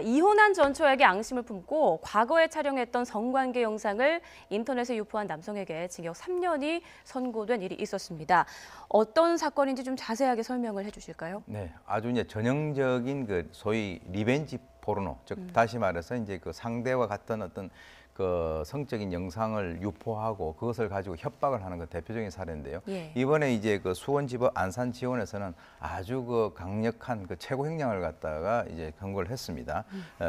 이혼한 전처에게 앙심을 품고 과거에 촬영했던 성관계 영상을 인터넷에 유포한 남성에게 징역 3년이 선고된 일이 있었습니다. 어떤 사건인지 좀 자세하게 설명을 해주실까요? 네, 아주 이제 전형적인 그 소위 리벤지 포르노, 즉 다시 말해서 이제 그 상대와 같은 어떤 그 성적인 영상을 유포하고 그것을 가지고 협박을 하는 그 대표적인 사례인데요. 예. 이번에 이제 그 수원지법 안산지원에서는 아주 그 강력한 그 최고 형량을 갖다가 이제 선고를 했습니다.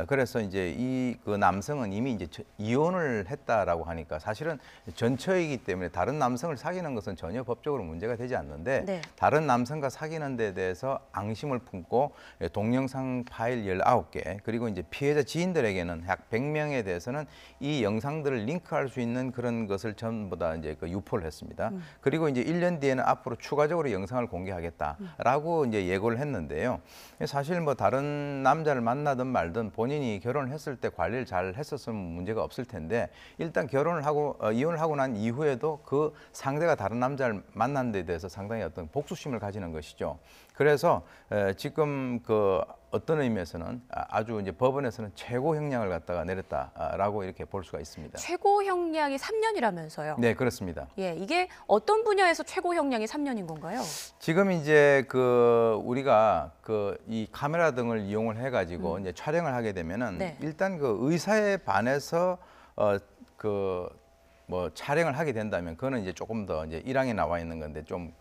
그래서 이제 이 그 남성은 이미 이제 이혼을 했다라고 하니까 사실은 전처이기 때문에 다른 남성을 사귀는 것은 전혀 법적으로 문제가 되지 않는데 네. 다른 남성과 사귀는 데 대해서 앙심을 품고 동영상 파일 19개 그리고 이제 피해자 지인들에게는 약 100명에 대해서는 이 영상들을 링크할 수 있는 그런 것을 전부 다 이제 그 유포를 했습니다. 그리고 이제 1년 뒤에는 앞으로 추가적으로 영상을 공개하겠다라고 이제 예고를 했는데요. 사실 뭐 다른 남자를 만나든 말든 본인이 결혼을 했을 때 관리를 잘 했었으면 문제가 없을 텐데 일단 결혼을 하고 이혼을 하고 난 이후에도 그 상대가 다른 남자를 만난 데 대해서 상당히 어떤 복수심을 가지는 것이죠. 그래서 지금 그 어떤 의미에서는 아주 이제 법원에서는 최고 형량을 갖다가 내렸다라고 이렇게 볼 수가 있습니다. 최고 형량이 3년이라면서요? 네, 그렇습니다. 예, 이게 어떤 분야에서 최고 형량이 3년인 건가요? 지금 이제 그 우리가 그 이 카메라 등을 이용을 해가지고 이제 촬영을 하게 되면은 네. 일단 그 의사에 반해서 그 뭐 촬영을 하게 된다면 그거는 이제 조금 더 이제 1항에 나와 있는 건데 좀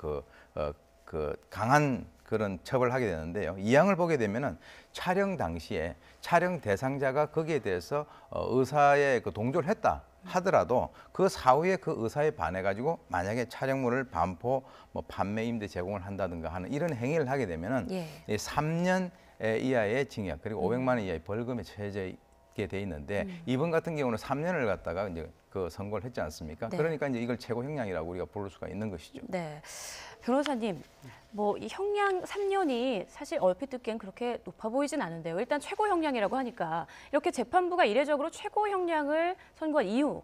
그 강한 그런 처벌을 하게 되는데요. 2항을 보게 되면은 촬영 당시에 촬영 대상자가 거기에 대해서 의사의 그 동조를 했다 하더라도 그 사후에 그 의사에 반해 가지고 만약에 촬영물을 반포 뭐 판매 임대 제공을 한다든가 하는 이런 행위를 하게 되면은 예. 3년 이하의 징역 그리고 500만 원 이하의 벌금에 처해져 게 돼 있는데 이번 같은 경우는 3년을 갖다가 이제 그 선고를 했지 않습니까? 네. 그러니까 이제 이걸 최고 형량이라고 우리가 부를 수가 있는 것이죠. 네. 변호사님, 뭐 이 형량 3년이 사실 얼핏 듣기엔 그렇게 높아 보이진 않은데요. 일단 최고 형량이라고 하니까 이렇게 재판부가 이례적으로 최고 형량을 선고한 이유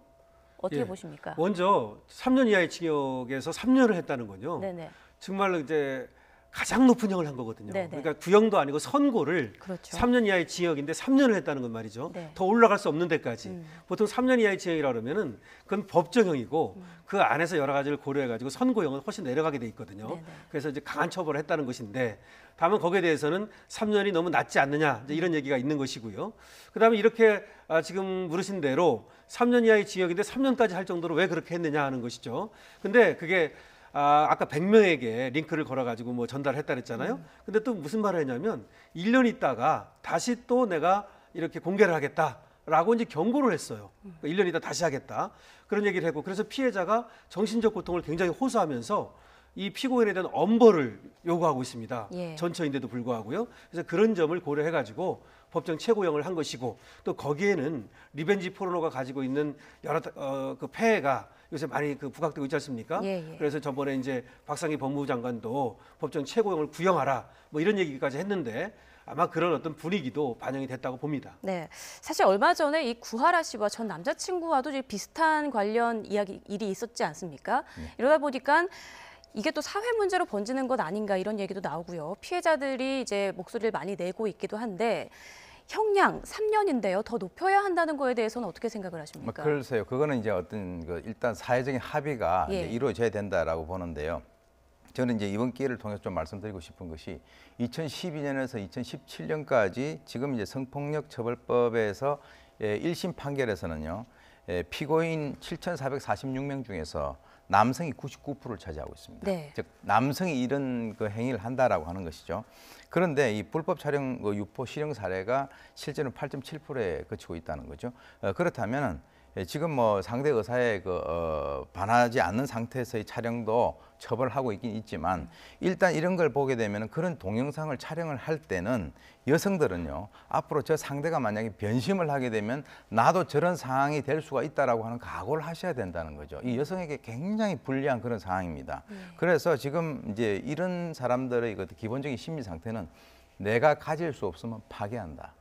어떻게 예. 보십니까? 먼저 3년 이하의 징역에서 3년을 했다는 건요. 네네. 정말로 이제 가장 높은 형을 한 거거든요. 네네. 그러니까 구형도 아니고 선고를 그렇죠. 3년 이하의 징역인데 3년을 했다는 건 말이죠. 네. 더 올라갈 수 없는 데까지. 보통 3년 이하의 징역이라 그러면은 그건 법정형이고 그 안에서 여러 가지를 고려해 가지고 선고형은 훨씬 내려가게 돼 있거든요. 네네. 그래서 이제 강한 처벌을 했다는 것인데 다만 거기에 대해서는 3년이 너무 낮지 않느냐 이제 이런 얘기가 있는 것이고요. 그다음에 이렇게 지금 물으신 대로 3년 이하의 징역인데 3년까지 할 정도로 왜 그렇게 했느냐 하는 것이죠. 근데 그게 아까 100명에게 링크를 걸어가지고 뭐 전달했다 그랬잖아요. 근데 또 무슨 말을 했냐면 1년 있다가 다시 또 내가 이렇게 공개를 하겠다라고 이제 경고를 했어요. 1년 있다 다시 하겠다. 그런 얘기를 했고 그래서 피해자가 정신적 고통을 굉장히 호소하면서 이 피고인에 대한 엄벌을 요구하고 있습니다. 예. 전처인데도 불구하고요. 그래서 그런 점을 고려해가지고 법정 최고형을 한 것이고 또 거기에는 리벤지 포르노가 가지고 있는 여러 그 폐해가 요새 많이 그 부각되고 있지 않습니까? 예, 예. 그래서 저번에 이제 박상희 법무부 장관도 법정 최고형을 구형하라 뭐 이런 얘기까지 했는데 아마 그런 어떤 분위기도 반영이 됐다고 봅니다. 네, 사실 얼마 전에 이 구하라 씨와 전 남자친구와도 이제 비슷한 관련 일이 있었지 않습니까? 이러다 보니까 이게 또 사회 문제로 번지는 것 아닌가 이런 얘기도 나오고요. 피해자들이 이제 목소리를 많이 내고 있기도 한데 형량 3년인데요. 더 높여야 한다는 거에 대해서는 어떻게 생각을 뭐 하십니까? 글쎄요. 그거는 이제 어떤 그 일단 사회적인 합의가 예. 이제 이루어져야 된다라고 보는데요. 저는 이제 이번 기회를 통해서 좀 말씀드리고 싶은 것이 2012년에서 2017년까지 지금 이제 성폭력 처벌법에서 1심 판결에서는요. 피고인 7,446명 중에서 남성이 99%를 차지하고 있습니다. 네. 즉 남성이 이런 그 행위를 한다라고 하는 것이죠. 그런데 이 불법 촬영 유포 실형 사례가 실제로 8.7%에 그치고 있다는 거죠. 그렇다면 지금 뭐 상대 의사에 반하지 않는 상태에서의 촬영도 처벌하고 있긴 있지만 일단 이런 걸 보게 되면 그런 동영상을 촬영을 할 때는 여성들은요 앞으로 저 상대가 만약에 변심을 하게 되면 나도 저런 상황이 될 수가 있다라고 하는 각오를 하셔야 된다는 거죠. 이 여성에게 굉장히 불리한 그런 상황입니다. 그래서 지금 이제 이런 사람들의 그 기본적인 심리 상태는 내가 가질 수 없으면 파괴한다.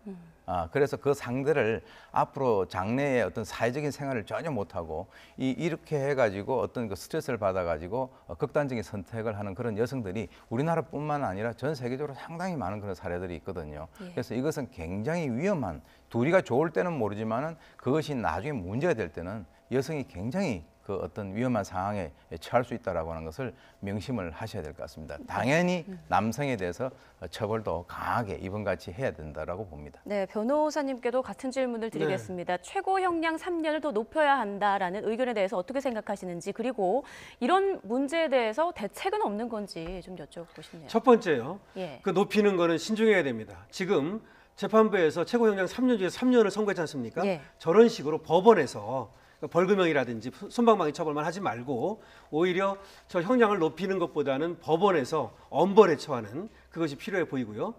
그래서 그 상대를 앞으로 장래의 어떤 사회적인 생활을 전혀 못하고 이렇게 해가지고 어떤 그 스트레스를 받아가지고 극단적인 선택을 하는 그런 여성들이 우리나라뿐만 아니라 전 세계적으로 상당히 많은 그런 사례들이 있거든요. 예. 그래서 이것은 굉장히 위험한, 둘이가 좋을 때는 모르지만은 그것이 나중에 문제가 될 때는 여성이 굉장히 그 어떤 위험한 상황에 처할 수 있다라고 하는 것을 명심을 하셔야 될 것 같습니다. 당연히 남성에 대해서 처벌도 강하게 이번같이 해야 된다라고 봅니다. 네, 변호사님께도 같은 질문을 드리겠습니다. 최고 형량 3년을 더 높여야 한다라는 의견에 대해서 어떻게 생각하시는지, 그리고 이런 문제에 대해서 대책은 없는 건지 좀 여쭤보고 싶네요. 첫 번째요. 예. 그 높이는 거는 신중해야 됩니다. 지금 재판부에서 최고 형량 3년 중에 3년을 선고했지 않습니까? 예. 저런 식으로 법원에서 벌금형이라든지 손방망이 처벌만 하지 말고 오히려 저 형량을 높이는 것보다는 법원에서 엄벌에 처하는 그것이 필요해 보이고요.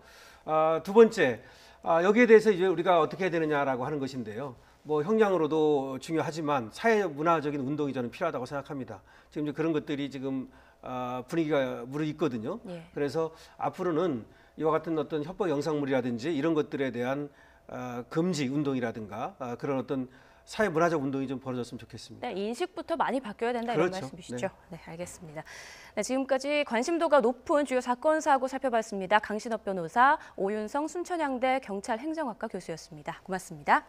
두 번째, 여기에 대해서 이제 우리가 어떻게 해야 되느냐라고 하는 것인데요. 뭐 형량으로도 중요하지만 사회 문화적인 운동이 저는 필요하다고 생각합니다. 지금 이제 그런 것들이 지금 분위기가 무르익거든요. 예. 그래서 앞으로는 이와 같은 어떤 협박 영상물이라든지 이런 것들에 대한 금지 운동이라든가 그런 어떤 사회 문화적 운동이 좀 벌어졌으면 좋겠습니다. 네, 인식부터 많이 바뀌어야 된다 이런 그렇죠. 말씀이시죠? 네, 알겠습니다. 네, 지금까지 관심도가 높은 주요 사건 사고 살펴봤습니다. 강신업 변호사, 오윤성 순천향대 경찰행정학과 교수였습니다. 고맙습니다.